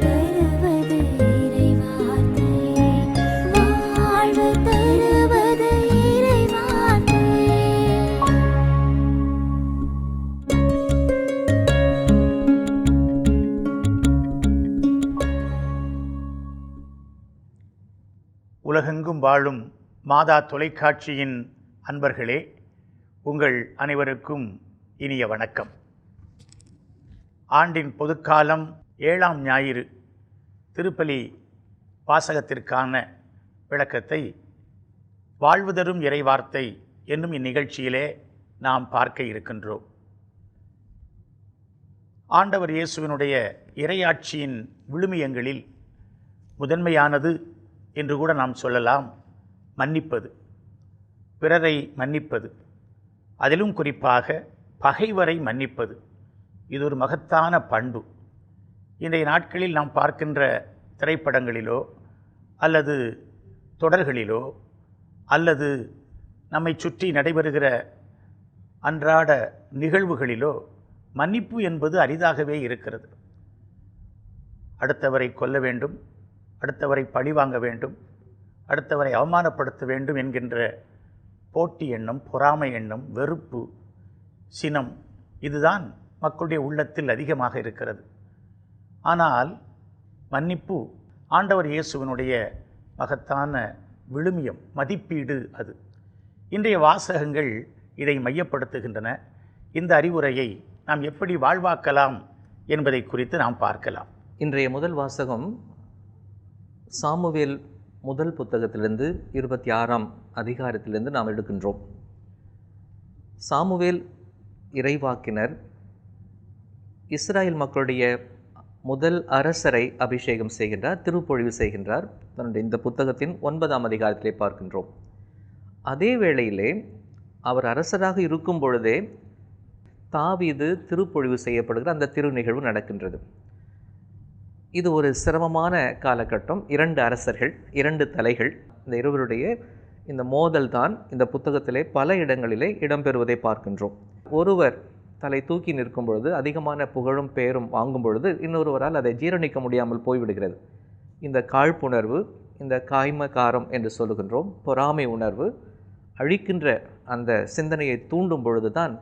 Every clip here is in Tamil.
தருவது இறைவார்த்தை, வாழ்வு தருவது இறைவார்த்தை. உலகெங்கும் வாழும் மாதா தொலைக்காட்சியின் அன்பர்களே, உங்கள் அனைவருக்கும் இனிய வணக்கம். ஆண்டின் பொதுக்காலம் 7ஆம் ஞாயிறு திருப்பலி வாசகத்திற்கான விளக்கத்தை வாழ்வு தரும் இறைவார்த்தை என்னும் இந்நிகழ்ச்சியிலே நாம் பார்க்க இருக்கின்றோம். ஆண்டவர் இயேசுவினுடைய இறையாட்சியின் விழுமியங்களில் முதன்மையானது என்று கூட நாம் சொல்லலாம் மன்னிப்பது, பிறரை மன்னிப்பது, அதிலும் குறிப்பாக பகைவரை மன்னிப்பது. இது ஒரு மகத்தான பண்பு. இன்றைய நாட்களில் நாம் பார்க்கின்ற திரைப்படங்களிலோ அல்லது தொடர்களிலோ அல்லது நம்மை சுற்றி நடைபெறுகிற அன்றாட நிகழ்வுகளிலோ மன்னிப்பு என்பது அரிதாகவே இருக்கிறது. அடுத்தவரை கொல்ல வேண்டும், அடுத்தவரை பழிவாங்க வேண்டும், அடுத்தவரை அவமானப்படுத்த வேண்டும் என்கின்ற போட்டி எண்ணம், பொறாமை எண்ணம், வெறுப்பு, சினம், இதுதான் மக்களுடைய உள்ளத்தில் அதிகமாக இருக்கிறது. ஆனால் மன்னிப்பு ஆண்டவர் இயேசுவினுடைய மகத்தான விழுமியம், மதிப்பீடு அது. இன்றைய வாசகங்கள் இதை மையப்படுத்துகின்றன. இந்த அறிவுரையை நாம் எப்படி வாழ்வாக்கலாம் என்பதை குறித்து நாம் பார்க்கலாம். இன்றைய முதல் வாசகம் சாமுவேல் முதல் புத்தகத்திலிருந்து 26ஆம் அதிகாரத்திலிருந்து நாம் எடுக்கின்றோம். சாமுவேல் இறைவாக்கினர் இஸ்ராயேல் மக்களுடைய முதல் அரசரை அபிஷேகம் செய்கின்றார், திருப்பொழிவு செய்கின்றார். தன்னுடைய இந்த புத்தகத்தின் 9ஆம் அதிகாரத்திலே பார்க்கின்றோம். அதே வேளையிலே அவர் அரசராக இருக்கும் பொழுதே தாவீது திருப்பொழிவு செய்யப்படுகிற அந்த திரு நிகழ்வு நடக்கின்றது. இது ஒரு சிரமமான காலகட்டம். 2 அரசர்கள், 2 தலைகள், இந்த இருவருடைய இந்த மோதல் தான் இந்த புத்தகத்திலே பல இடங்களிலே இடம்பெறுவதை பார்க்கின்றோம். ஒருவர் தலை தூக்கி நிற்கும் பொழுது, அதிகமான புகழும் பேரும் வாங்கும் பொழுது இன்னொருவரால் அதை ஜீரணிக்க முடியாமல் போய்விடுகிறது. இந்த காழ்ப்புணர்வு, இந்த காய்மகாரம் என்று சொல்லுகின்றோம், பொறாமை உணர்வு அழிக்கின்ற அந்த சிந்தனையை தூண்டும் பொழுது தான்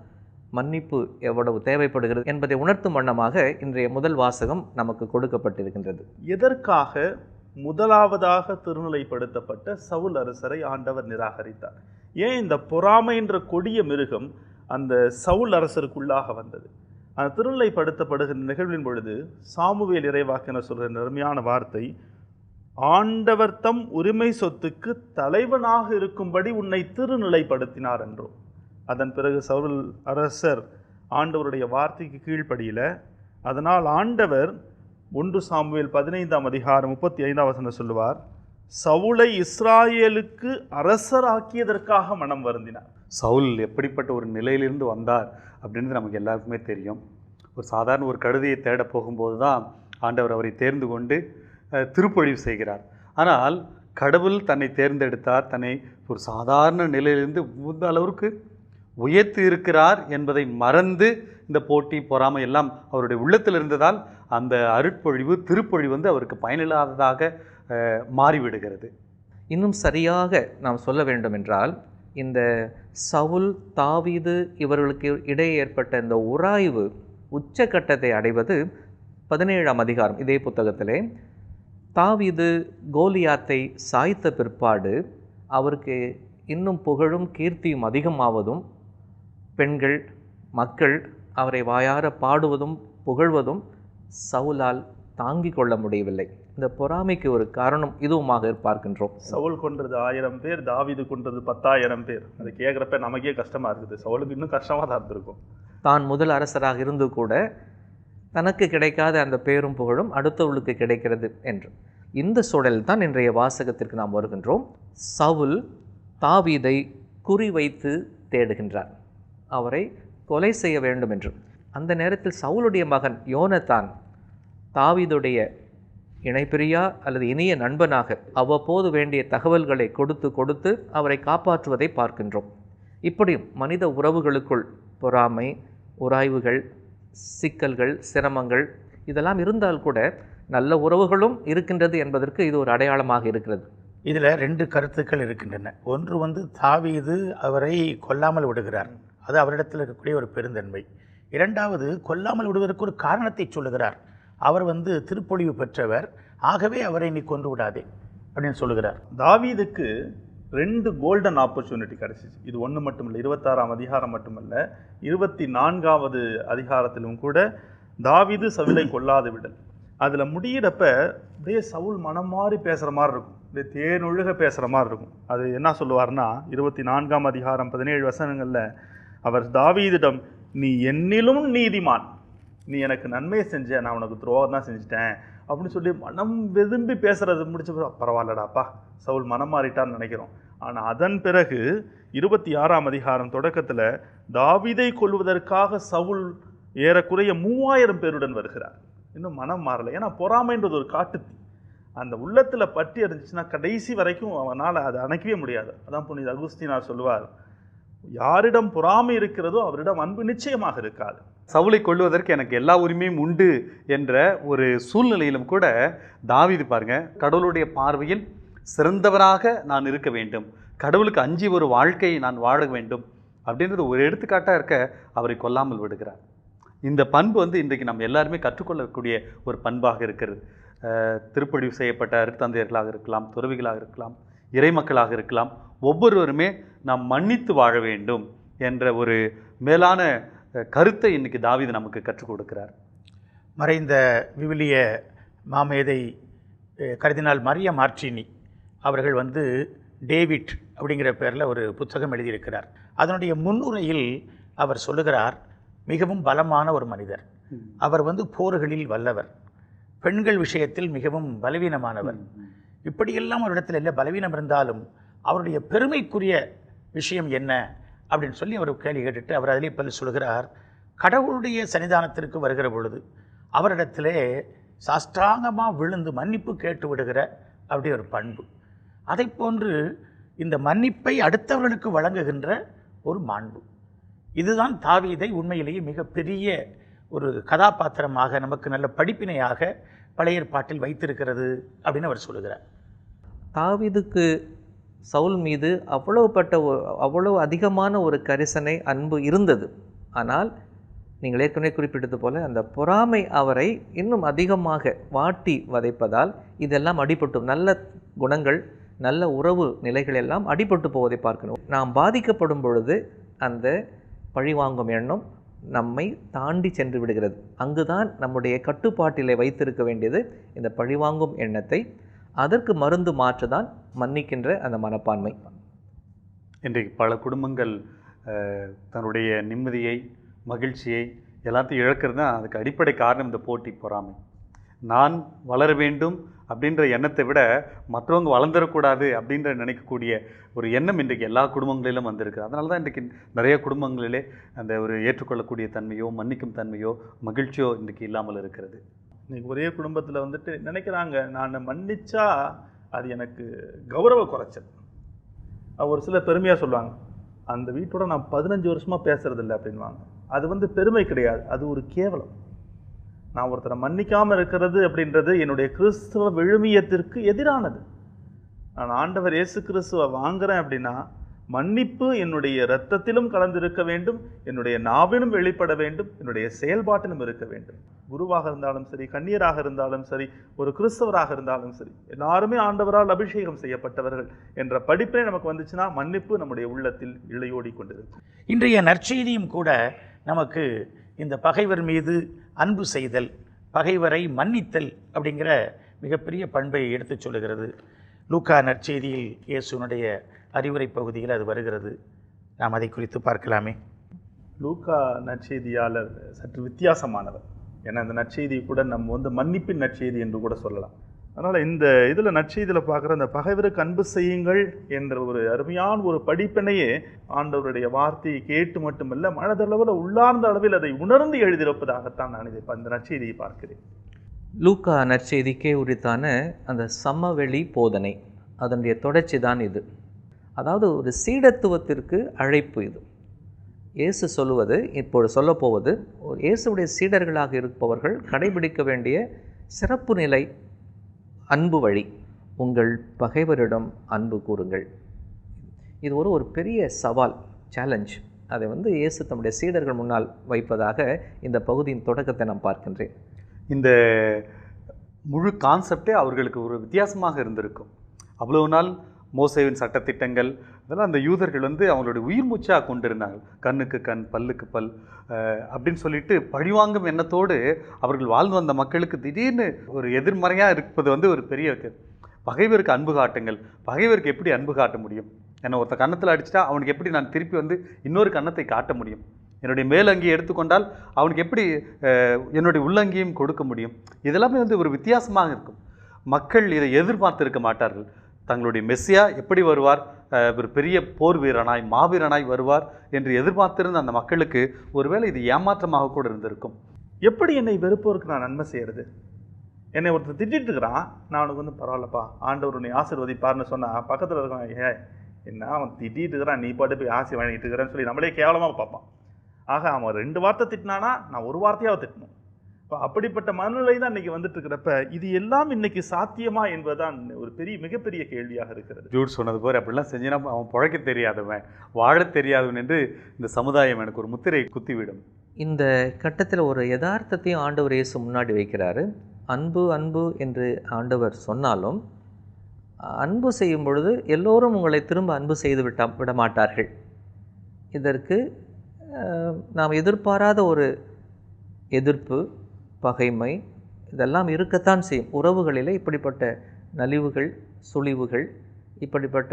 மன்னிப்பு எவ்வளவு தேவைப்படுகிறது என்பதை உணர்த்தும் வண்ணமாக இன்றைய முதல் வாசகம் நமக்கு கொடுக்கப்பட்டிருக்கின்றது. எதற்காக முதலாவதாக திருநிலைப்படுத்தப்பட்ட சவுல் அரசரை ஆண்டவர் நிராகரித்தார்? ஏன் இந்த பொறாமை என்ற கொடிய மிருகம் அந்த சவுல் அரசருக்குள்ளாக வந்தது? அந்த திருநிலைப்படுத்தப்படுகின்ற நிகழ்வின் பொழுது சாமுவேல் இறைவாக்கினர் சொல்கிற அருமையான வார்த்தை, ஆண்டவர் தம் உரிமை சொத்துக்கு தலைவனாக இருக்கும்படி உன்னை திருநிலைப்படுத்தினார் என்றோம். அதன் பிறகு சவுல் அரசர் ஆண்டவருடைய வார்த்தைக்கு கீழ்ப்படியில. அதனால் ஆண்டவர் 1 சாமுவேல் 15ஆம் அதிகாரம் 35ஆம் வசனம் சொல்லுவார், சவுலை இஸ்ராயேலுக்கு அரசராக்கியதற்காக மனம் வருந்தினார். சவுல் எப்படிப்பட்ட ஒரு நிலையிலிருந்து வந்தார் அப்படின்றது நமக்கு எல்லாருக்குமே தெரியும். ஒரு சாதாரண ஒரு கழுதையை தேட போகும்போது தான் ஆண்டவர் அவரை தேர்ந்து கொண்டு திருப்பொழிவு செய்கிறார். ஆனால் கடவுள் தன்னை தேர்ந்தெடுத்தார், தன்னை ஒரு சாதாரண நிலையிலிருந்து இந்த அளவிற்கு உயர்த்தி இருக்கிறார் என்பதை மறந்து இந்த போட்டி, பொறாமை எல்லாம் அவருடைய உள்ளத்தில் இருந்ததால் அந்த அருட்பொழிவு, திருப்பொழிவு அவருக்கு பயனில்லாததாக மாறிவிடுகிறது. இன்னும் சரியாக நாம் சொல்ல வேண்டும் என்றால், இந்த சவுல் தாவீது இவர்களுக்கு இடையே ஏற்பட்ட இந்த உராய்வு உச்சக்கட்டத்தை அடைவது 17ஆம் அதிகாரம் இதே புத்தகத்திலே. தாவீது கோலியாத்தை சாய்த்த பிற்பாடு அவருக்கு இன்னும் புகழும் கீர்த்தியும் அதிகமாவதும், பெண்கள் மக்கள் அவரை வாயார பாடுவதும் புகழ்வதும் சவுலால் தாங்கிக் கொள்ள முடியவில்லை. இந்த பொறாமைக்கு ஒரு காரணம் இதுவுமாக பார்க்கின்றோம். சவுல் கொன்றது 1000 பேர், தாவீது கொன்றது 10,000 பேர். அது கேட்குறப்ப நமக்கே கஷ்டமாக இருக்குது. சவுலுக்கு இன்னும் கஷ்டமாக தான் இருந்திருக்கும். தான் முதல் அரசராக இருந்து கூட தனக்கு கிடைக்காத அந்த பேரும் புகழும் அடுத்தவர்களுக்கு கிடைக்கிறது என்று. இந்த சூழலில் தான் இன்றைய வாசகத்திற்கு நாம் வருகின்றோம். சவுல் தாவீதை குறிவைத்து தேடுகின்றார், அவரை கொலை செய்ய வேண்டும் என்று. அந்த நேரத்தில் சவுலுடைய மகன் யோனத்தான் தாவீதுடைய இணைப்பிரியா அல்லது இனிய நண்பனாக அவ்வப்போது வேண்டிய தகவல்களை கொடுத்து அவரை காப்பாற்றுவதை பார்க்கின்றோம். இப்படியும் மனித உறவுகளுக்குள் பொறாமை, உராய்வுகள், சிக்கல்கள், சிரமங்கள் இதெல்லாம் இருந்தால் கூட நல்ல உறவுகளும் இருக்கின்றது என்பதற்கு இது ஒரு அடையாளமாக இருக்கிறது. இதில் 2 கருத்துக்கள் இருக்கின்றன. ஒன்று தாவீது அவரை கொல்லாமல் விடுகிறார், அது அவரிடத்தில் இருக்கக்கூடிய ஒரு பெருந்தன்மை. இரண்டாவது, கொல்லாமல் விடுவதற்கு ஒரு காரணத்தை சொல்லுகிறார். அவர் திருப்பொழிவு பெற்றவர், ஆகவே அவரை நீ கொன்று விடாதே அப்படின்னு சொல்லுகிறார். தாவீதுக்கு 2 கோல்டன் ஆப்பர்ச்சுனிட்டி கிடச்சிச்சு. இது ஒன்று மட்டுமல்ல, 26ஆம் அதிகாரம் மட்டுமல்ல, 24வது அதிகாரத்திலும் கூட தாவீது சவுலை கொல்லாது விடல். அதில் முடியிறப்ப அப்படியே சவுல் மனம் மாறி பேசுகிற மாதிரி இருக்கும், அப்படியே தேனொழுக பேசுகிற மாதிரி இருக்கும். அது என்ன சொல்லுவார்னா, 24ஆம் அதிகாரம் 17 வசனங்களில் அவர் தாவீதிடம், நீ என்னிலும் நீதிமான், நீ எனக்கு நன்மை செஞ்ச, நான் உனக்கு துரோகம் தான் செஞ்சிட்டேன் அப்படின்னு சொல்லி மனம் விரும்பி பேசுறது முடிச்ச பரவாயில்லடாப்பா சவுல் மனம் மாறிட்டான்னு நினைக்கிறோம். ஆனால் அதன் பிறகு 26ஆம் அதிகாரம் தொடக்கத்தில் தாவீதை கொல்வதற்காக சவுல் ஏறக்குறைய 3000 பேருடன் வருகிறார். இன்னும் மனம் மாறலை. ஏன்னா பொறாமைன்றது ஒரு காட்டுத்தீ, அந்த உள்ளத்தில் பற்றி இருந்துச்சுன்னா கடைசி வரைக்கும் அவனால் அதை அணைக்கவே முடியாது. அதான் புனித அகுஸ்தீனார் சொல்லுவார், யாரிடம் பொறாமை இருக்கிறதோ அவரிடம் அன்பு நிச்சயமாக இருக்காது. சவுலை கொல்லுவதற்கு எனக்கு எல்லா உரிமையும் உண்டு என்ற ஒரு சூழ்நிலையிலும் கூட தாவீது பாருங்க, கடவுளுடைய பார்வையில் சிறந்தவராக நான் இருக்க வேண்டும், கடவுளுக்கு அஞ்சி ஒரு வாழ்க்கையை நான் வாழ வேண்டும் அப்படின்றது ஒரு எடுத்துக்காட்டாக இருக்க அவரை கொல்லாமல் விடுகிறார். இந்த பண்பு இன்றைக்கு நம்ம எல்லாருமே கற்றுக்கொள்ளக்கூடிய ஒரு பண்பாக இருக்கிறது. திருப்பொழிவு செய்யப்பட்ட அருட்தந்தையர்களாக இருக்கலாம், துறவிகளாக இருக்கலாம், இறைமக்களாக இருக்கலாம், ஒவ்வொருவருமே நாம் மன்னித்து வாழ வேண்டும் என்ற ஒரு மேலான கருத்தை இன்னைக்கு தாவீது நமக்கு கற்றுக் கொடுக்கிறார். மறைந்த விவிலிய மாமேதை கர்தினால் மரியா மார்டினி அவர்கள் டேவிட் அப்படிங்கிற பேரில் ஒரு புத்தகம் எழுதியிருக்கிறார். அதனுடைய முன்னுரையில் அவர் சொல்லுகிறார், மிகவும் பலமான ஒரு மனிதர், அவர் போர்களில் வல்லவர், பெண்கள் விஷயத்தில் மிகவும் பலவீனமானவர், இப்படியெல்லாம் ஒரு இடத்துல இல்லை பலவீனம் இருந்தாலும் அவருடைய பெருமைக்குரிய விஷயம் என்ன அப்படின்னு சொல்லி அவர் கேள்வி கேட்டுட்டு அவர் அதிலே பல சொல்கிறார், கடவுளுடைய சன்னிதானத்திற்கு வருகிற பொழுது அவரிடத்திலே சாஷ்டாங்கமாக விழுந்து மன்னிப்பு கேட்டு விடுகிற அப்படி ஒரு பண்பு, அதை போன்று இந்த மன்னிப்பை அடுத்தவர்களுக்கு வழங்குகின்ற ஒரு மாண்பு, இதுதான் தாவீதை உண்மையிலேயே மிகப்பெரிய ஒரு கதாபாத்திரமாக நமக்கு நல்ல படிப்பினையாக பழைய ஏற்பாட்டில் வைத்திருக்கிறது அப்படின்னு அவர் சொல்லுகிறார். தாவீதுக்கு சவுல் மீது அவ்வளவு அதிகமான ஒரு கரிசனை அன்பு இருந்தது. ஆனால் நீங்கள் ஏற்கனவே குறிப்பிட்டது போல அந்த பொறாமை அவரை இன்னும் அதிகமாக வாட்டி வதைப்பதால் இதெல்லாம் அடிபட்டு, நல்ல குணங்கள் நல்ல உறவு நிலைகள் எல்லாம் அடிபட்டு போவதை பார்க்கணும். நாம் பாதிக்கப்படும் பொழுது அந்த பழிவாங்கும் எண்ணம் நம்மை தாண்டி சென்று விடுகிறது. அங்குதான் நம்முடைய கட்டுப்பாட்டிலே வைத்திருக்க வேண்டியது இந்த பழிவாங்கும் எண்ணத்தை. அதற்கு மருந்து மாற்றுதான் மன்னிக்கின்ற அந்த மனப்பான்மை. இன்றைக்கு பல குடும்பங்கள் தன்னுடைய நிம்மதியை, மகிழ்ச்சியை எல்லாத்தையும் இழக்கிறது தான் அதுக்கு அடிப்படை காரணம் இந்த போட்டி, பொறாமை. நான் வளர வேண்டும் அப்படின்ற எண்ணத்தை விட மற்றவங்க வளர்ந்துடக்கூடாது அப்படின்ற நினைக்கக்கூடிய ஒரு எண்ணம் இன்றைக்கு எல்லா குடும்பங்களிலும் வந்திருக்கு. அதனால தான் இன்றைக்கு நிறைய குடும்பங்களிலே அந்த ஒரு ஏற்றுக்கொள்ளக்கூடிய தன்மையோ, மன்னிக்கும் தன்மையோ, மகிழ்ச்சியோ இன்றைக்கு இல்லாமல் இருக்கிறது. இன்றைக்கி ஒரே குடும்பத்தில் நினைக்கிறாங்க, நான் மன்னிச்சா அது எனக்கு கௌரவ குறைச்சல். ஒரு சில பெருமையாக சொல்லுவாங்க, அந்த வீட்டோட நான் 15 வருஷமாக பேசுறதில்லை அப்படின்வாங்க. அது பெருமை கிடையாது, அது ஒரு கேவலம். நான் ஒருத்தரை மன்னிக்காமல் இருக்கிறது அப்படின்றது என்னுடைய கிறிஸ்துவ விழுமியத்திற்கு எதிரானது. நான் ஆண்டவர் இயேசு கிறிஸ்துவை வாங்குறேன் அப்படின்னா மன்னிப்பு என்னுடைய இரத்தத்திலும் கலந்திருக்க வேண்டும், என்னுடைய நாவிலும் வெளிப்பட வேண்டும், என்னுடைய செயல்பாட்டிலும் இருக்க வேண்டும். குருவாக இருந்தாலும் சரி, கன்னியராக இருந்தாலும் சரி, ஒரு கிறிஸ்தவராக இருந்தாலும் சரி, எல்லாருமே ஆண்டவரால் அபிஷேகம் செய்யப்பட்டவர்கள் என்ற படிப்பே நமக்கு வந்துச்சுன்னா மன்னிப்பு நம்முடைய உள்ளத்தில் இழையோடி கொண்டிருக்கும். இன்றைய நற்செய்தியும் கூட நமக்கு இந்த பகைவர் மீது அன்பு செய்தல், பகைவரை மன்னித்தல் அப்படிங்கிற மிகப்பெரிய பண்பை எடுத்து சொல்லுகிறது. லூக்கா நற்செய்தியில் இயேசுனுடைய அறிவுரை பகுதியில் அது வருகிறது. நாம் அதை குறித்து பார்க்கலாமே. லூக்கா நற்செய்தியாளர் சற்று வித்தியாசமானவர். ஏன்னா இந்த நற்செய்தி கூட நம்ம மன்னிப்பின் நற்செய்தி என்று கூட சொல்லலாம். அதனால் இந்த இதில் நற்செய்தியில் பார்க்குற அந்த பகைவருக்கு அன்பு செய்யுங்கள் என்ற ஒரு அருமையான ஒரு படிப்பினையே ஆண்டவருடைய வார்த்தையை கேட்டு மட்டுமல்ல, மனதளவில் உள்ளார்ந்த அளவில் அதை உணர்ந்து எழுதியிருப்பதாகத்தான் நான் இந்த நற்செய்தியை பார்க்கிறேன். லூக்கா நற்செய்திக்கே உரித்தான அந்த சமவெளி போதனை, அதனுடைய தொடர்ச்சி தான் இது. அதாவது ஒரு சீடத்துவத்திற்கு அழைப்பு இது. இயேசு சொல்லுவது, இப்போது சொல்லப்போவது, இயேசுடைய சீடர்களாக இருப்பவர்கள் கடைபிடிக்க வேண்டிய சிறப்பு நிலை அன்பு வழி, உங்கள் பகைவரிடம் அன்பு கூறுங்கள். இது ஒரு பெரிய சவால், சேலஞ்ச். அதை இயேசு தம்முடைய சீடர்கள் முன்னால் வைப்பதாக இந்த பகுதியின் தொடக்கத்தை நான் பார்க்கின்றேன். இந்த முழு கான்செப்டே அவர்களுக்கு ஒரு வித்தியாசமாக இருந்திருக்கும். அவ்வளவு நாள் மோசேவின் சட்டத்திட்டங்கள் இதெல்லாம் அந்த யூதர்கள் அவங்களுடைய உயிர் மூச்சாக கொண்டிருந்தாங்க. கண்ணுக்கு கண், பல்லுக்கு பல் அப்படின்னு சொல்லிட்டு பழிவாங்கும் எண்ணத்தோடு அவர்கள் வாழ்ந்து வந்த மக்களுக்கு திடீர்னு ஒரு எதிர்மறையாக இருப்பது ஒரு பெரிய வித்தியாசம். பகைவருக்கு அன்பு காட்டுங்கள். பகைவருக்கு எப்படி அன்பு காட்ட முடியும்? என்னை ஒருத்த கன்னத்தில் அடிச்சிட்டா அவனுக்கு எப்படி நான் திருப்பி இன்னொரு கன்னத்தை காட்ட முடியும்? என்னுடைய மேலங்கியை எடுத்துக்கொண்டால் அவனுக்கு எப்படி என்னுடைய உள்ளங்கியும் கொடுக்க முடியும்? இதெல்லாமே ஒரு வித்தியாசமாக இருக்கும். மக்கள் இதை எதிர்பார்த்திருக்க மாட்டார்கள். தங்களுடைய மெஸ்ஸியா எப்படி வருவார், ஒரு பெரிய போர் வீரனாய் மாவீரனாய் வருவார் என்று எதிர்பார்த்திருந்த அந்த மக்களுக்கு ஒருவேளை இது ஏமாற்றமாக கூட இருந்திருக்கும். எப்படி என்னை வெறுப்போருக்கு நான் நன்மை செய்கிறது? என்னை ஒருத்தர் திட்டிட்டு இருக்கிறான், நான் அவனுக்கு பரவாயில்லப்பா, ஆண்டவர் உன்னை ஆசீர்வதிப்பார்னு சொன்னால் பக்கத்தில் இருக்கான், என்ன அவன் திட்டிகிட்டு இருக்கிறான், நீ பாட்டு போய் ஆசை வாங்கிட்டு இருக்கிறேன்னு சொல்லி நம்மளே கேவலமாக பார்ப்பான். ஆக அவன் 2 வார்த்தை திட்டினானா நான் ஒரு வார்த்தையாக திட்டணும். இப்போ அப்படிப்பட்ட மனநிலை தான் இன்றைக்கி வந்துட்டு இருக்கிறப்ப இது எல்லாம் இன்னைக்கு சாத்தியமா என்பதுதான் ஒரு மிகப்பெரிய கேள்வியாக இருக்கிறது. ஜூட் சொன்னது போல அப்படிலாம் செஞ்சினா அவன் பிழைக்க தெரியாதவன், வாழ தெரியாதவன் என்று இந்த சமுதாயம் எனக்கு ஒரு முத்திரை குத்திவிடும். இந்த கட்டத்தில் ஒரு யதார்த்தத்தையும் ஆண்டவர் இயேசு முன்னாடி வைக்கிறாரு. அன்பு அன்பு என்று ஆண்டவர் சொன்னாலும் அன்பு செய்யும் பொழுது எல்லோரும் உங்களை திரும்ப அன்பு செய்து விட மாட்டார்கள். இதற்கு நாம் எதிர்பாராத ஒரு எதிர்ப்பு, பகைமை இதெல்லாம் இருக்கத்தான் செய்யும். உறவுகளில் இப்படிப்பட்ட நலிவுகள், சுழிவுகள், இப்படிப்பட்ட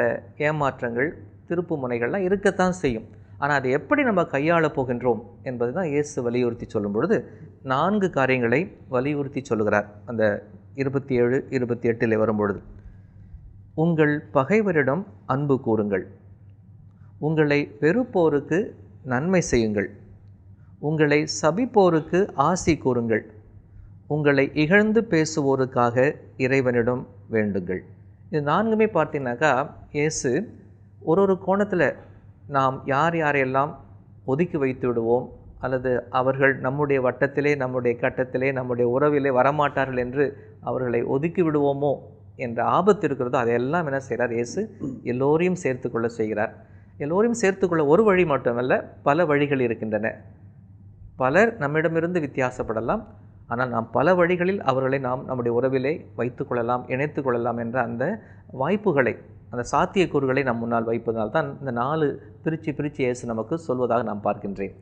ஏமாற்றங்கள், திருப்பு முனைகள்லாம் இருக்கத்தான் செய்யும். ஆனால் அதை எப்படி நம்ம கையாள போகின்றோம் என்பது தான் இயேசு வலியுறுத்தி சொல்லும் பொழுது 4 காரியங்களை வலியுறுத்தி சொல்லுகிறார். அந்த 27, 28 வரும்பொழுது, உங்கள் பகைவரிடம் அன்பு கூறுங்கள், உங்களை வெறுப்போருக்கு நன்மை செய்யுங்கள், உங்களை சபிப்போருக்கு ஆசி கூறுங்கள், உங்களை இகழ்ந்து பேசுவோருக்காக இறைவனிடம் வேண்டுங்கள். இது 4மே பார்த்தீங்கன்னாக்கா இயேசு ஒரு கோணத்தில் நாம் யாரையெல்லாம் ஒதுக்கி வைத்து விடுவோம் அல்லது அவர்கள் நம்முடைய வட்டத்திலே, நம்முடைய கட்டத்திலே, நம்முடைய உறவிலே வரமாட்டார்கள் என்று அவர்களை ஒதுக்கி விடுவோமோ என்ற ஆபத்து இருக்கிறதோ அதையெல்லாம் என்ன செய்கிறார் இயேசு? எல்லோரையும் சேர்த்துக்கொள்ள செய்கிறார். எல்லோரையும் சேர்த்துக்கொள்ள ஒரு வழி மட்டுமல்ல, பல வழிகள் இருக்கின்றன. பலர் நம்மிடமிருந்து வித்தியாசப்படலாம், ஆனால் நாம் பல வழிகளில் அவர்களை நாம் நம்முடைய உறவிலே வைத்து கொள்ளலாம், இணைத்து கொள்ளலாம் என்ற அந்த வாய்ப்புகளை, அந்த சாத்தியக்கூறுகளை நம் முன்னால் வைப்பதனால் தான் இந்த 4 பிரித்து இயேசு நமக்கு சொல்வதாக நான் பார்க்கின்றேன்.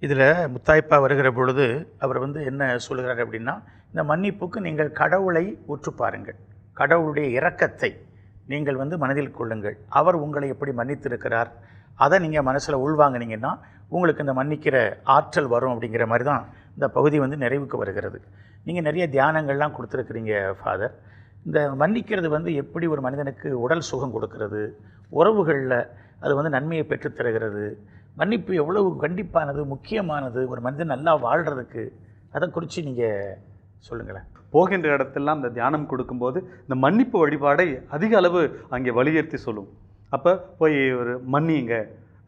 இதில் முத்தாய்ப்பா வருகிற பொழுது அவர் என்ன சொல்கிறார் அப்படின்னா, இந்த மன்னிப்புக்கு நீங்கள் கடவுளை உற்று பாருங்கள், கடவுளுடைய இரக்கத்தை நீங்கள் மனதில் கொள்ளுங்கள். அவர் உங்களை எப்படி மன்னித்திருக்கிறார், அதை நீங்கள் மனசில் உள்வாங்கினீங்கன்னா உங்களுக்கு இந்த மன்னிக்கிற ஆற்றல் வரும். அப்படிங்கிற மாதிரி தான் இந்த பகுதி நிறைவுக்கு வருகிறது. நீங்கள் நிறைய தியானங்கள்லாம் கொடுத்துருக்குறீங்க ஃபாதர். இந்த மன்னிக்கிறது எப்படி ஒரு மனிதனுக்கு உடல் சுகம் கொடுக்கிறது, உறவுகளில் அது நன்மையை பெற்றுத்தருகிறது, மன்னிப்பு எவ்வளவு கண்டிப்பானது, முக்கியமானது ஒரு மனிதன் நல்லா வாழ்கிறதுக்கு, அதை குறித்து நீங்கள் சொல்லுங்களேன். போகின்ற இடத்தெல்லாம் இந்த தியானம் கொடுக்கும்போது இந்த மன்னிப்பு வழிபாடை அதிக அளவு அங்கே வலியுறுத்தி சொல்லும். அப்போ போய் ஒரு மன்னியுங்க,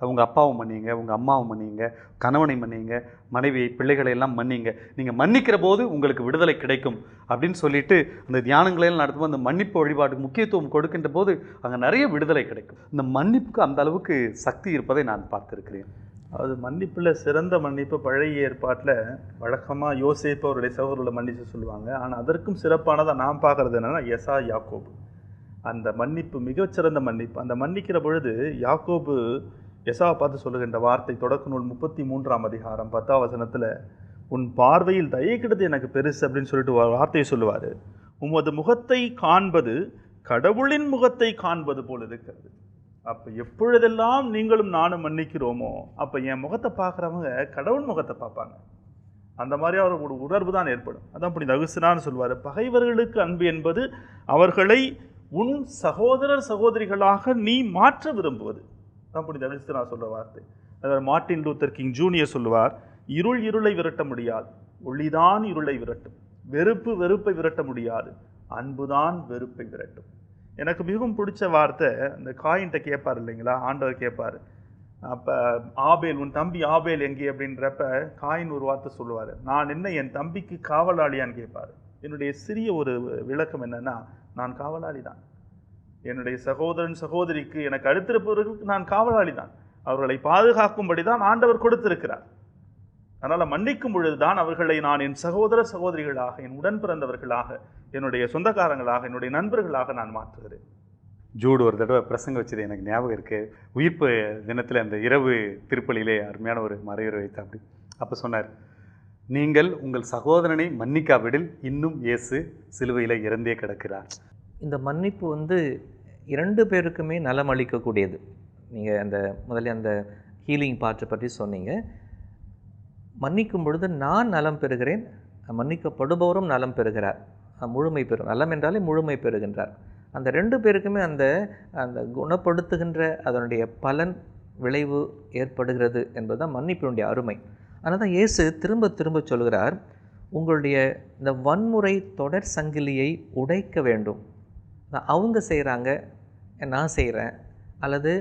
உங்கள் அப்பாவும் மன்னிங்க, உங்கள் அம்மாவும் மன்னிங்க, கணவனை மன்னிங்க, மனைவியை, பிள்ளைகளை எல்லாம் மன்னிங்க, நீங்கள் மன்னிக்கிற போது உங்களுக்கு விடுதலை கிடைக்கும் அப்படின்னு சொல்லிட்டு அந்த தியானங்களையெல்லாம் நடத்தும்போது அந்த மன்னிப்பு வழிபாட்டுக்கு முக்கியத்துவம் கொடுக்கின்ற போது அங்கே நிறைய விடுதலை கிடைக்கும். இந்த மன்னிப்புக்கு அந்த அளவுக்கு சக்தி இருப்பதை நான் பார்த்துருக்கிறேன். அது மன்னிப்பில் சிறந்த மன்னிப்பு பழைய ஏற்பாட்டில் வழக்கமாக யோசேப்பு அவருடைய சகோதரர்களை மன்னித்து சொல்லுவாங்க. ஆனால் அதற்கும் சிறப்பானதாக நான் பார்க்குறது என்னென்னா எசா யாக்கோபு. அந்த மன்னிப்பு மிகச்சிறந்த மன்னிப்பு. அந்த மன்னிக்கிற பொழுது யாக்கோபு எசாவை பார்த்து சொல்லுகின்ற வார்த்தை தொடக்க நூல் 33ஆம் அதிகாரம் 10ஆம் வசனத்தில், உன் பார்வையில் தயை கிடைத்து எனக்கு பெருசு அப்படின்னு சொல்லிட்டு வார்த்தையை சொல்லுவார். உமது முகத்தை காண்பது கடவுளின் முகத்தை காண்பது போல் இருக்கிறது. அப்போ எப்பொழுதெல்லாம் நீங்களும் நானும் மன்னிக்கிறோமோ அப்போ என் முகத்தை பார்க்குறவங்க கடவுள் முகத்தை பார்ப்பாங்க. அந்த மாதிரி அவருக்கு ஒரு உணர்வு தான் ஏற்படும். அதான் புனித அகுஸ்தினான்னு சொல்லுவார், பகைவர்களுக்கு அன்பு என்பது அவர்களை உன் சகோதரர் சகோதரிகளாக நீ மாற்ற விரும்புவது. தான் புனித அகுஸ்தினா சொல்கிற வார்த்தை. அதாவது மார்ட்டின் லூத்தர் கிங் ஜூனியர் சொல்லுவார், இருளை விரட்ட முடியாது, ஒளிதான் இருளை விரட்டும், வெறுப்பை விரட்ட முடியாது, அன்புதான் வெறுப்பை விரட்டும். எனக்கு மிகவும் பிடிச்ச வார்த்தை, அந்த காயின்ட்ட கேட்பார் இல்லைங்களா, ஆண்டவர் கேட்பார், அப்போ ஆபேல், உன் தம்பி ஆபேல் எங்கே அப்படின்றப்ப காயின் ஒரு வார்த்தை சொல்லுவார், நான் என்ன என் தம்பிக்கு காவலாளியான்னு கேட்பார். என்னுடைய சிறிய ஒரு விளக்கம் என்னன்னா, நான் காவலாளி தான். என்னுடைய சகோதரன் சகோதரிக்கு எனக்கு அடுத்திருப்பவர்களுக்கு நான் காவலாளி தான். அவர்களை பாதுகாக்கும்படி தான் ஆண்டவர் கொடுத்திருக்கிறார். அதனால் மன்னிக்கும் பொழுதுதான் அவர்களை நான் என் சகோதர சகோதரிகளாக, என் உடன் பிறந்தவர்களாக, என்னுடைய சொந்தக்காரங்களாக, என்னுடைய நண்பர்களாக நான் மாற்றுகிறேன். ஜூடு ஒரு தடவை பிரசங்கம் வச்சது எனக்கு ஞாபகம் இருக்குது. உயிர்ப்பு தினத்தில் அந்த இரவு திருப்பலியிலே அருமையான ஒரு மறையுறை வைத்த அப்படி அப்போ சொன்னார், நீங்கள் உங்கள் சகோதரனை மன்னிக்காவிடில் இன்னும் இயேசு சிலுவையில் இறந்தே கிடக்கிறார். இந்த மன்னிப்பு வந்து 2 பேருக்குமே நலம் அளிக்கக்கூடியது. நீங்கள் அந்த முதல்ல அந்த ஹீலிங் பார்ட்டை பற்றி சொன்னீங்க. மன்னிக்கும் பொழுது நான் நலம் பெறுகிறேன், மன்னிக்கப்படுபவரும் நலம் பெறுகிறார், முழுமை பெறும். நலம் என்றாலே முழுமை பெறுகின்றார். அந்த 2 பேருக்குமே அந்த அந்த குணப்படுத்துகின்ற அதனுடைய பலன் விளைவு ஏற்படுகிறது என்பது தான் மன்னிப்பினுடைய அருமை. அதனால் தான் இயேசு திரும்ப திரும்ப சொல்கிறார், உங்களுடைய இந்த வன்முறை தொடர் சங்கிலியை உடைக்க வேண்டும். அவங்க செய்கிறாங்க, நான் செய்கிறேன், அல்லது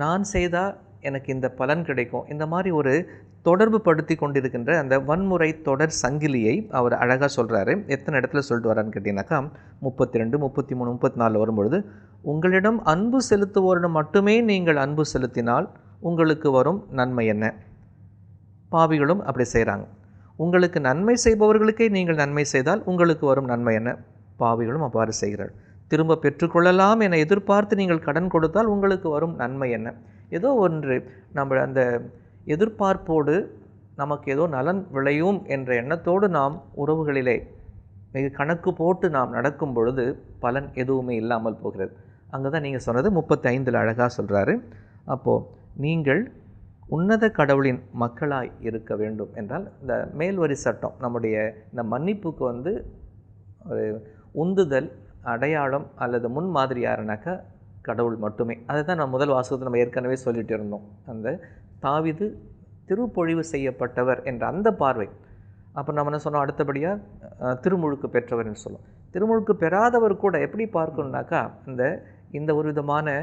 நான் செய்தால் எனக்கு இந்த பலன் கிடைக்கும், இந்த மாதிரி ஒரு தொடர்பு படுத்தி கொண்டிருக்கின்ற அந்த வன்முறை தொடர் சங்கிலியை அவர் அழகாக சொல்கிறாரு. எத்தனை இடத்துல சொல்லிட்டு வரான்னு கேட்டிங்கனாக்கா 32, 33, 34 வரும்பொழுது, உங்களிடம் அன்பு செலுத்துவோரிடம் மட்டுமே நீங்கள் அன்பு செலுத்தினால் உங்களுக்கு வரும் நன்மை என்ன? பாவிகளும் அப்படி செய்கிறாங்க. உங்களுக்கு நன்மை செய்பவர்களுக்கே நீங்கள் நன்மை செய்தால் உங்களுக்கு வரும் நன்மை என்ன? பாவிகளும் அவ்வாறு செய்கிறார்கள். திரும்ப பெற்றுக்கொள்ளலாம் என எதிர்பார்த்து நீங்கள் கடன் கொடுத்தால் உங்களுக்கு வரும் நன்மை என்ன? ஏதோ ஒன்று நம்ம அந்த எதிர்பார்ப்போடு நமக்கு ஏதோ நலன் விளையும் என்ற எண்ணத்தோடு நாம் உறவுகளிலே மிக கணக்கு போட்டு நாம் நடக்கும் பொழுது பலன் எதுவுமே இல்லாமல் போகிறது. அங்கே தான் நீங்கள் சொன்னது 35 அழகாக சொல்கிறாரு. அப்போது நீங்கள் உன்னத கடவுளின் மக்களாய் இருக்க வேண்டும் என்றால் இந்த மேல்வரி சட்டம் நம்முடைய இந்த மன்னிப்புக்கு வந்து ஒரு உந்துதல், அடையாளம் அல்லது முன்மாதிரி யாருனாக்கா கடவுள் மட்டுமே. அதை தான் நான் முதல் வாசகத்தில் நம்ம ஏற்கனவே சொல்லிட்டு இருந்தோம். அந்த தாவீது திருப்பொழிவு செய்யப்பட்டவர் என்ற அந்த பார்வை. அப்போ நம்ம என்ன சொன்னோம், அடுத்தபடியாக திருமுழுக்கு பெற்றவர் என்று சொல்லுவோம். திருமுழுக்கு பெறாதவர் கூட எப்படி பார்க்கணுன்னாக்கா இந்த ஒரு விதமான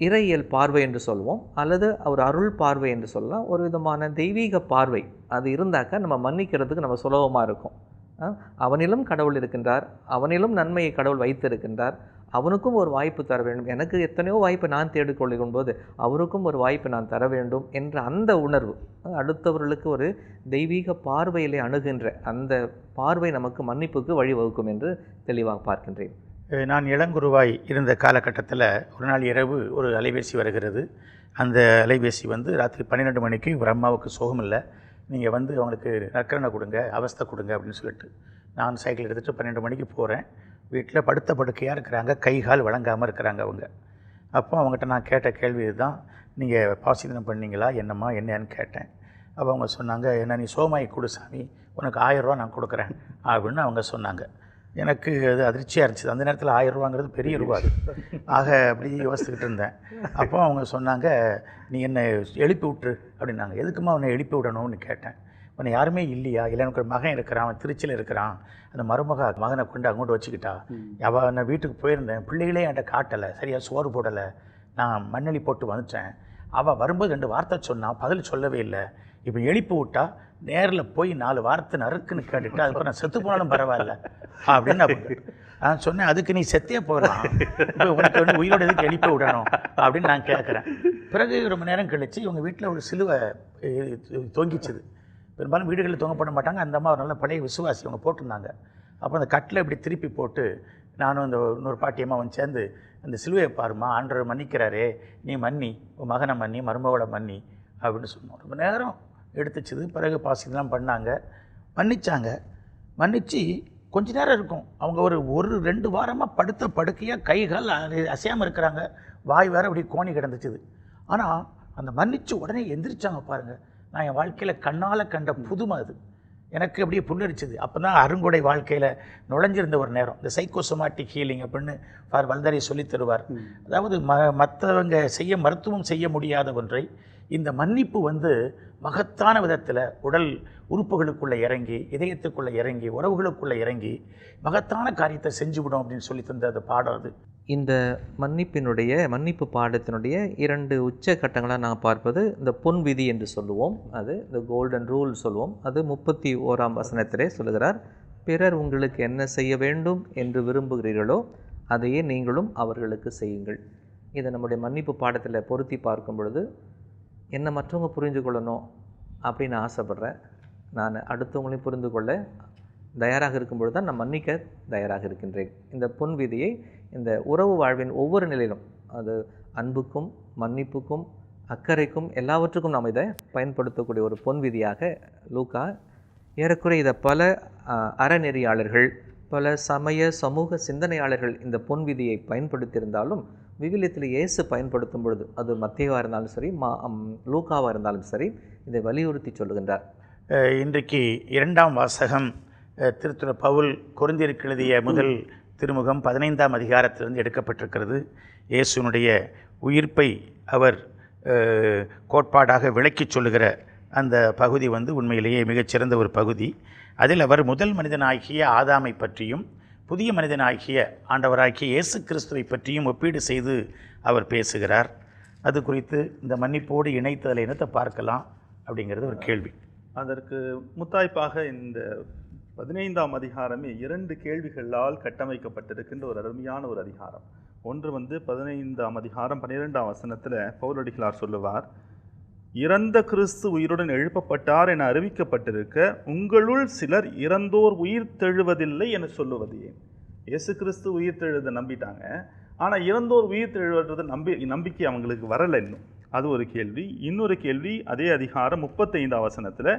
இறையியல் பார்வை என்று சொல்லுவோம், அல்லது ஒரு அருள் பார்வை என்று சொல்லலாம். ஒரு விதமான தெய்வீக பார்வை அது இருந்தாக்கா நம்ம மன்னிக்கிறதுக்கு நம்ம சுலபமாக இருக்கும். அவனிலும் கடவுள் இருக்கின்றார், அவனிலும் நன்மையை கடவுள் வைத்திருக்கின்றார், அவனுக்கும் ஒரு வாய்ப்பு தர வேண்டும். எனக்கு எத்தனையோ வாய்ப்பை நான் தேடிக்கொள்ளும் போது அவருக்கும் ஒரு வாய்ப்பை நான் தர வேண்டும் என்ற அந்த உணர்வு, அடுத்தவர்களுக்கு ஒரு தெய்வீக பார்வையிலே அணுகின்ற அந்த பார்வை நமக்கு மன்னிப்புக்கு வழிவகுக்கும் என்று தெளிவாக பார்க்கின்றேன். நான் இளங்குருவாய் இருந்த காலகட்டத்தில் ஒரு நாள் இரவு ஒரு அலைபேசி வருகிறது. அந்த அலைபேசி வந்து ராத்திரி 12 மணிக்கு ஒரு அம்மாவுக்கு சோகம் இல்லை, நீங்கள் வந்து அவங்களுக்கு நற்கரணை கொடுங்க, அவஸ்தை கொடுங்க அப்படின்னு சொல்லிட்டு நான் சைக்கிள் எடுத்துகிட்டு 12 மணிக்கு போகிறேன். வீட்டில் படுத்த படுக்கையாக இருக்கிறாங்க, கை கால் வழங்காமல் இருக்கிறாங்க அவங்க. அப்போ அவங்ககிட்ட நான் கேட்ட கேள்வி இதுதான், நீங்கள் பாசிதனம் பண்ணீங்களா என்னம்மா என்னன்னு கேட்டேன். அப்போ அவங்க சொன்னாங்க, என்ன நீ சோமாயி கொடு சாமி, உனக்கு 1000 ரூபா நான் கொடுக்குறேன் அப்படின்னு அவங்க சொன்னாங்க. எனக்கு அது அதிர்ச்சியாக இருந்துச்சு. அந்த நேரத்தில் 1000 ரூபாங்கிறது பெரிய ரூபா அது. ஆக அப்படி யோசிச்சுக்கிட்டு இருந்தேன். அப்போ அவங்க சொன்னாங்க, நீ என்னை எழுப்பி விட்டுரு அப்படின்னாங்க. எதுக்குமா உன்னை எழுப்பி விடணும்னு கேட்டேன். உன்னை யாருமே இல்லையா? இல்லை எனக்கு ஒரு மகன் இருக்கிறான், அவன் திருச்சியில் இருக்கிறான், அந்த மகனை கொண்டு அங்கோட்டு வச்சுக்கிட்டா. அவள் நான் வீட்டுக்கு போயிருந்தேன், பிள்ளைகளே என்கிட்ட காட்டலை, சரியாக சோறு போடலை, நான் மண்ணெளி போட்டு வந்துட்டேன். அவள் வரும்போது 2 வார்த்தை சொன்னான், பதில் சொல்லவே இல்லை. இப்போ எழுப்பி விட்டா நேரில் போய் 4 வார்த்தை நறுக்குன்னு கேட்டுட்டு அதுக்கு நான் செத்து போனாலும் பரவாயில்ல அப்படின்னு நான் சொன்னேன். அதுக்கு நீ செத்தே போகலாம், இப்போ உனக்கு வந்து உயிரோடு எதுக்கு எழுப்பி விடணும் அப்படின்னு நான் கேட்குறேன். பிறகு ரொம்ப நேரம் கழித்து இவங்க வீட்டில் ஒரு சிலுவை தொங்கிச்சுது. பெரும்பாலும் வீடுகளில் தொங்கப்பட மாட்டாங்க. அந்த அம்மா ஒரு நல்ல பழைய விசுவாசி, அவங்க போட்டிருந்தாங்க. அப்போ அந்த கட்டில் இப்படி திருப்பி போட்டு நானும் இந்த இன்னொரு பாட்டியம்மா வந்து சேர்ந்து, அந்த சிலுவையை பாருமா, ஆண்டவர் மன்னிக்கிறாரே, நீ மன்னி, உன் மகனை மன்னி, மருமகளை மன்னி அப்படின்னு சொன்னோம். ரொம்ப நேரம் எடுத்துச்சுது. பிறகு பாசிதெல்லாம் பண்ணாங்க, மன்னிச்சாங்க. மன்னிச்சு கொஞ்ச நேரம் இருக்கும். அவங்க ஒரு 2 வாரமாக படுத்த படுக்கையாக கை கால் அசையாமல் இருக்கிறாங்க. வாய் வேறு அப்படி கோணி கிடந்துச்சுது. ஆனால் அந்த மன்னிச்சு உடனே எந்திரிச்சாங்க பாருங்கள். நான் என் வாழ்க்கையில் கண்ணால் கண்ட புதுமை அது. எனக்கு அப்படியே புல்லரிச்சுது. அப்போ தான் அருங்கொடை வாழ்க்கையில் நுழைஞ்சிருந்த ஒரு நேரம். இந்த சைக்கோசோமாட்டிக் ஹீலிங் அப்படின்னு வல்தாரி சொல்லி தருவார். அதாவது மற்றவங்க மருத்துவம் செய்ய முடியாத ஒன்றை இந்த மன்னிப்பு வந்து மகத்தான விதத்தில் உடல் உறுப்புகளுக்குள்ளே இறங்கி, இதயத்துக்குள்ளே இறங்கி, உறவுகளுக்குள்ளே இறங்கி மகத்தான காரியத்தை செஞ்சுவிடும் அப்படின்னு சொல்லி தந்த அந்த பாடம் அது. இந்த மன்னிப்பு பாடத்தினுடைய 2 உச்ச கட்டங்களாக நான் பார்ப்பது இந்த பொன் விதி என்று சொல்லுவோம், அது இந்த கோல்டன் ரூல் சொல்லுவோம். அது 31ஆம் வசனத்திலே சொல்லுகிறார், பிறர் உங்களுக்கு என்ன செய்ய வேண்டும் என்று விரும்புகிறீர்களோ அதையே நீங்களும் அவர்களுக்கு செய்யுங்கள். இதை நம்முடைய மன்னிப்பு பாடத்தில் பொருத்தி பார்க்கும் பொழுது, என்னை மற்றவங்க புரிஞ்சு கொள்ளணும் அப்படின்னு ஆசைப்படுறேன், நான் அடுத்தவங்களையும் புரிந்து கொள்ள தயாராக இருக்கும்பொழுது தான் நான் மன்னிக்க தயாராக இருக்கின்றேன். இந்த பொன் விதியை இந்த உறவு வாழ்வின் ஒவ்வொரு நிலையிலும், அது அன்புக்கும் மன்னிப்புக்கும் அக்கறைக்கும் எல்லாவற்றுக்கும் நாம் இதை பயன்படுத்தக்கூடிய ஒரு பொன் விதியாக லூக்கா ஏறக்குறைய இதை பல அறநெறியாளர்கள், பல சமய சமூக சிந்தனையாளர்கள் இந்த பொன் விதியை பயன்படுத்தியிருந்தாலும் விவிலியத்தில் இயேசு பயன்படுத்தும் பொழுது, அது மத்தேயுவாக இருந்தாலும் சரி லூக்காவாக இருந்தாலும் சரி, இதை வலியுறுத்தி சொல்லுகின்றார். இன்றைக்கு 2ஆம் வாசகம் திருத்துறை பவுல் கொரிந்தியருக்கு எழுதிய முதல் திருமுகம் 15ஆம் அதிகாரத்திலிருந்து எடுக்கப்பட்டிருக்கிறது. இயேசுனுடைய உயிர்ப்பை அவர் கோட்பாடாக விளக்கிச் சொல்லுகிற அந்த பகுதி உண்மையிலேயே மிகச்சிறந்த ஒரு பகுதி. அதில் அவர் முதல் மனிதனாகிய ஆதாமை பற்றியும் புதிய மனிதனாகிய ஆண்டவராகிய இயேசு கிறிஸ்துவை பற்றியும் ஒப்பீடு செய்து அவர் பேசுகிறார். அது குறித்து இந்த மன்னிப்போடு இணைத்ததில் என்னத்தை பார்க்கலாம் அப்படிங்கிறது ஒரு கேள்வி. அதற்கு முத்தாய்ப்பாக இந்த 15ஆம் அதிகாரமே 2 கேள்விகளால் கட்டமைக்கப்பட்டிருக்கின்ற ஒரு அருமையான ஒரு அதிகாரம். ஒன்று 15ஆம் அதிகாரம் 12ஆம் வசனத்தில் பவுலடிகளார் சொல்லுவார், இறந்த கிறிஸ்து உயிருடன் எழுப்பப்பட்டார் என அறிவிக்கப்பட்டிருக்க உங்களுள் சிலர் இறந்தோர் உயிர் தெழுவதில்லை என சொல்லுவது ஏன்? இயேசு கிறிஸ்து உயிர் தெழுவதை நம்பிட்டாங்க, ஆனால் இறந்தோர் உயிர் தெழுவது நம்பிக்கை அவங்களுக்கு வரலை இன்னும். அது ஒரு கேள்வி. இன்னொரு கேள்வி அதே அதிகாரம் 35ஆம் வசனத்தில்,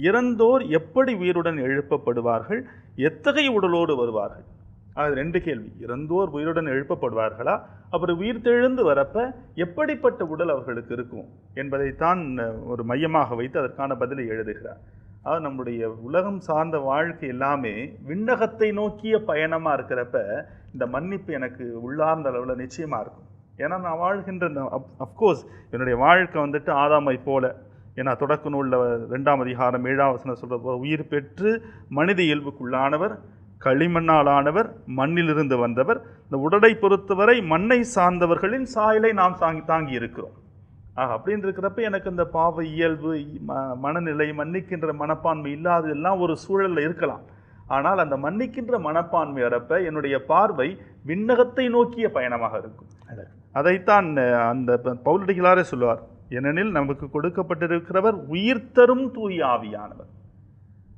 இறந்தோர் எப்படி உயிருடன் எழுப்பப்படுவார்கள், எத்தகைய உடலோடு வருவார்கள்? அது 2 கேள்வி. இறந்தோர் உயிருடன் எழுப்பப்படுவார்களா, அப்புறம் உயிர் தெழுந்து வரப்ப எப்படிப்பட்ட உடல் அவர்களுக்கு இருக்கும் என்பதைத்தான் ஒரு மையமாக வைத்து அதற்கான பதிலை எழுதுகிறார். அது நம்முடைய உலகம் சார்ந்த வாழ்க்கை எல்லாமே விண்ணகத்தை நோக்கிய பயணமாக இருக்கிறப்ப இந்த மன்னிப்பு எனக்கு உள்ளார்ந்த அளவில் நிச்சயமாக இருக்கும். ஏன்னா நான் வாழ்கின்ற அஃப்கோர்ஸ் என்னுடைய வாழ்க்கை ஆதாமை போல, ஏன்னா தொடக்க நூலில் 2ஆம் அதிகாரம் 7ஆம் வசனம் சொல்கிற போல, உயிர் பெற்று மனித இயல்புக்குள்ளானவர், களிமண்ணாலானவர், மண்ணிலிருந்து வந்தவர், இந்த உடலை பொறுத்தவரை மண்ணை சார்ந்தவர்களின் சாயலை நாம் தாங்கி இருக்கிறோம். அப்படின்னு இருக்கிறப்ப எனக்கு இந்த பாவ இயல்பு, மனநிலை, மன்னிக்கின்ற மனப்பான்மை இல்லாததெல்லாம் ஒரு சூழலில் இருக்கலாம். ஆனால் அந்த மன்னிக்கின்ற மனப்பான்மை வரப்ப என்னுடைய பார்வை விண்ணகத்தை நோக்கிய பயணமாக இருக்கும். அதைத்தான் அந்த பவுலடிகளாரே சொல்லுவார், ஏனெனில் நமக்கு கொடுக்கப்பட்டிருக்கிறவர் உயிர் தரும் தூய ஆவியானவர்,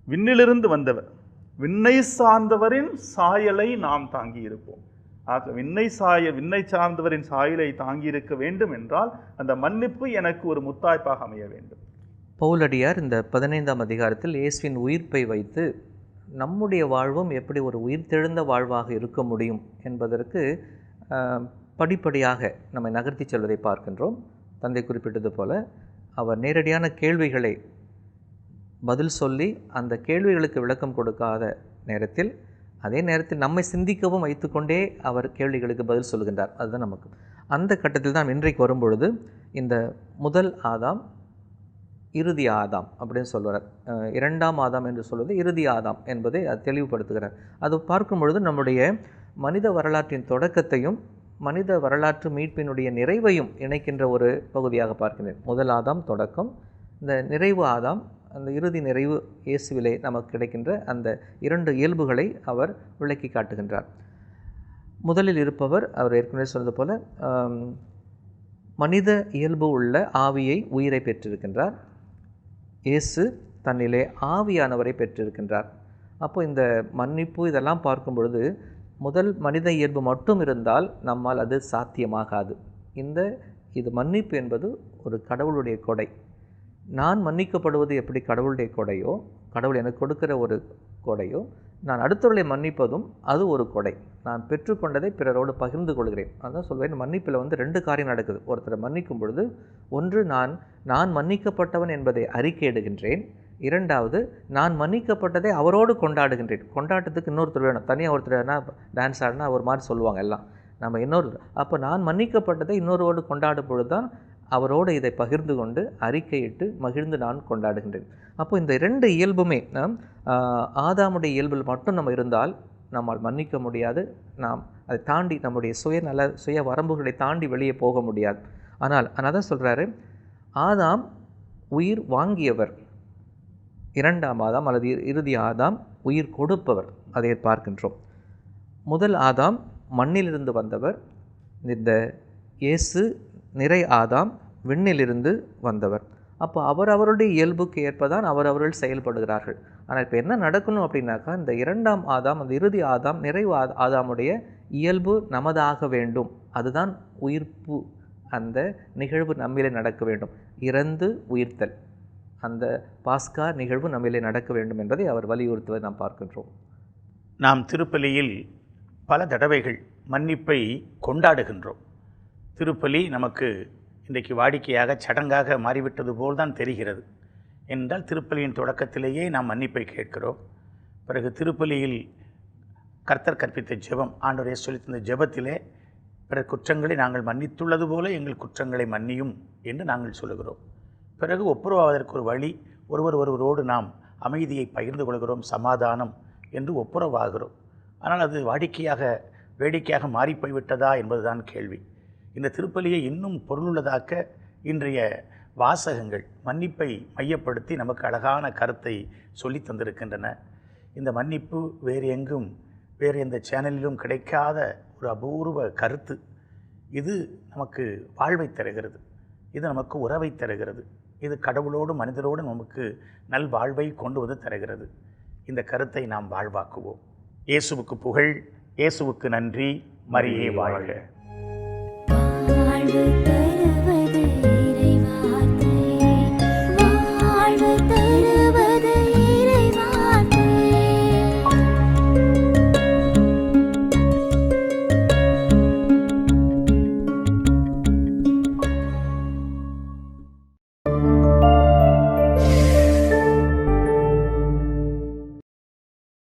விண்ணிலிருந்து வந்தவர், விண்ணை சார்ந்தவரின் சாயலை நாம் தாங்கி இருப்போம். ஆக விண்ணை சார்ந்தவரின் சாயலை தாங்கி இருக்க வேண்டும் என்றால் அந்த மன்னிப்பு எனக்கு ஒரு முத்தாய்ப்பாக அமைய வேண்டும். பவுலடியார் இந்த 15ஆம் அதிகாரத்தில் இயேசுவின் உயிர்ப்பை வைத்து நம்முடைய வாழ்வும் எப்படி ஒரு உயிர்த்தெழுந்த வாழ்வாக இருக்க முடியும் என்பதற்கு படிப்படியாக நம்மை நகர்த்தி செல்வதை பார்க்கின்றோம். தந்தை குறிப்பிட்டது போல அவர் நேரடியான கேள்விகளை பதில் சொல்லி அந்த கேள்விகளுக்கு விளக்கம் கொடுக்காத நேரத்தில், அதே நேரத்தில் நம்மை சிந்திக்கவும் வைத்துக்கொண்டே அவர் கேள்விகளுக்கு பதில் சொல்கின்றார். அதுதான் நமக்கு அந்த கட்டத்தில் தான் இன்றைக்கு வரும்பொழுது இந்த முதல் ஆதாம் இறுதி ஆதாம் அப்படின்னு சொல்கிறார். 2ஆம் ஆதாம் என்று சொல்வது இறுதி ஆதாம் என்பதை அது தெளிவுபடுத்துகிறார். அது பார்க்கும் பொழுது நம்முடைய மனித வரலாற்றின் தொடக்கத்தையும் மனித வரலாற்று மீட்பினுடைய நிறைவையும் இணைக்கின்ற ஒரு பகுதியாக பார்க்கின்றேன். முதல் ஆதாம் தொடக்கம், இந்த நிறைவு ஆதாம், அந்த இறுதி நிறைவு இயேசுவிலே நமக்கு கிடைக்கின்ற அந்த 2 இயல்புகளை அவர் விளக்கி காட்டுகின்றார். முதலில் இருப்பவர், அவர் ஏற்கனவே சொன்னது போல மனித இயல்பு உள்ள ஆவியை, உயிரை பெற்றிருக்கின்றார். இயேசு தன்னிலே ஆவியானவரை பெற்றிருக்கின்றார். அப்போ இந்த மன்னிப்பு இதெல்லாம் பார்க்கும் பொழுது முதல் மனித இயல்பு மட்டும் இருந்தால் நம்மால் அது சாத்தியமாகாது. இது மன்னிப்பு என்பது ஒரு கடவுளுடைய கொடை. நான் மன்னிக்கப்படுவது எப்படி கடவுளுடைய கொடையோ, கடவுள் எனக்கு கொடுக்கிற ஒரு கொடையோ, நான் அடுத்தவர்களை மன்னிப்பதும் அது ஒரு கொடை. நான் பெற்றுக்கொண்டதை பிறரோடு பகிர்ந்து கொள்கிறேன். அதான் சொல்வேன், மன்னிப்பில் 2 காரியம் நடக்குது. ஒருத்தரை மன்னிக்கும் பொழுது ஒன்று நான் மன்னிக்கப்பட்டவன் என்பதை அறிக்கையிடுகின்றேன். 2வது நான் மன்னிக்கப்பட்டதை அவரோடு கொண்டாடுகின்றேன். கொண்டாட்டத்துக்கு இன்னொருத்தர் வேணும். தனியாக ஒருத்தர்னா டான்ஸ் ஆடினா ஒரு மாதிரி சொல்லுவாங்க எல்லாம். நம்ம அப்போ நான் மன்னிக்கப்பட்டதை இன்னொருவோடு கொண்டாடும் பொழுது தான் அவரோடு இதை பகிர்ந்து கொண்டு அறிக்கையிட்டு மகிழ்ந்து நான் கொண்டாடுகின்றேன். அப்போ இந்த 2 இயல்புமே ஆதாமுடைய இயல்பில் மட்டும் நம்ம இருந்தால் நம்மால் மன்னிக்க முடியாது. நாம் அதை தாண்டி நம்முடைய சுய வரம்புகளை தாண்டி வெளியே போக முடியாது. ஆனால் தான் சொல்கிறாரு, ஆதாம் உயிர் வாங்கியவர், இரண்டாம் ஆதாம் அல்லது இறுதி ஆதாம் உயிர் கொடுப்பவர். அதை பார்க்கின்றோம். முதல் ஆதாம் மண்ணிலிருந்து வந்தவர். இந்த இயேசு நிறை ஆதாம் விண்ணிலிருந்து வந்தவர். அப்போ அவருடைய இயல்புக்கு ஏற்பதான் அவர்கள் செயல்படுகிறார்கள். ஆனால் இப்போ என்ன நடக்கணும் அப்படின்னாக்கா, இந்த இரண்டாம் ஆதாம், அந்த இறுதி ஆதாம், நிறைவு ஆதாமுடைய இயல்பு நமதாக வேண்டும். அதுதான் உயிர்ப்பு. அந்த நிகழ்வு நம்மிலே நடக்க வேண்டும். இறந்து உயிர்த்தல், அந்த பாஸ்கா நிகழ்வு நம்மிலே நடக்க வேண்டும் என்பதை அவர் வலியுறுத்துவதை நாம் பார்க்கின்றோம். நாம் திருப்பலியில் பல தடவைகள் மன்னிப்பை கொண்டாடுகின்றோம். திருப்பலி நமக்கு இன்றைக்கு வாடிக்கையாக சடங்காக மாறிவிட்டது போல்தான் தெரிகிறது. என்றால் திருப்பலியின் தொடக்கத்திலேயே நாம் மன்னிப்பை கேட்கிறோம். பிறகு திருப்பலியில் கர்த்தர் கற்பித்த ஜெபம், ஆண்டவரே சொல்லி தந்த ஜெபத்திலே பிற குற்றங்களை நாங்கள் மன்னித்துள்ளது போல எங்கள் குற்றங்களை மன்னியும் என்று நாங்கள் சொல்லுகிறோம். பிறகு ஒப்புரவாவதற்கு ஒரு வழி, ஒருவரோடு நாம் அமைதியை பகிர்ந்து கொள்கிறோம், சமாதானம் என்று ஒப்புரவாகிறோம். ஆனால் அது வாடிக்கையாக வேடிக்கையாக மாறிப்போய்விட்டதா என்பதுதான் கேள்வி. இந்த திருப்பலியை இன்னும் பொருளுள்ளதாக்க இன்றைய வாசகங்கள் மன்னிப்பை மையப்படுத்தி நமக்கு அழகான கருத்தை சொல்லி தந்திருக்கின்றன. இந்த மன்னிப்பு வேறு எந்த சேனலிலும் கிடைக்காத ஒரு அபூர்வ கருத்து. இது நமக்கு வாழ்வை தருகிறது, இது நமக்கு உறவை தருகிறது, இது கடவுளோடு மனிதரோடு நமக்கு நல் வாழ்வை கொண்டு வந்து தருகிறது. இந்த கருத்தை நாம் வாழ்வாக்குவோம். இயேசுவுக்கு புகழ், இயேசுவுக்கு நன்றி, மரியே வாழ்க. வாழ்க.